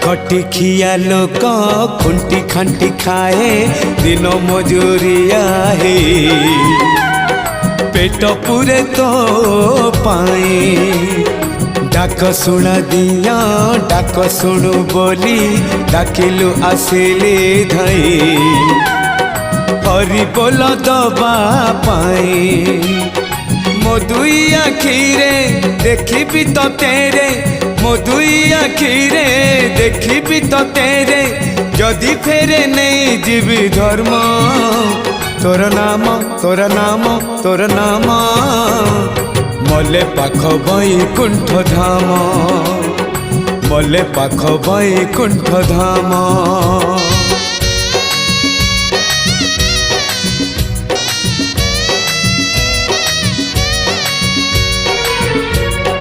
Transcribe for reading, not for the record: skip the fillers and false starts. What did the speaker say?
खटिखिया लोक खुंटी खांटी खाए दिन मजूरिया है पेट पूरे तो पाए डाक शुणा दिया डाक शुणु बोली डाकिलु आसिले धई हरि बोल दबा पाए मो दुई आखिरे देखी तो तेरे मो दुई आखिरे देखी तो तेरे जदि फेरे नहीं जीवी धर्म तोर नाम तोर नाम तोर नाम मले पाख बैकुंठ धाम मले पाख बैकुंठ धाम।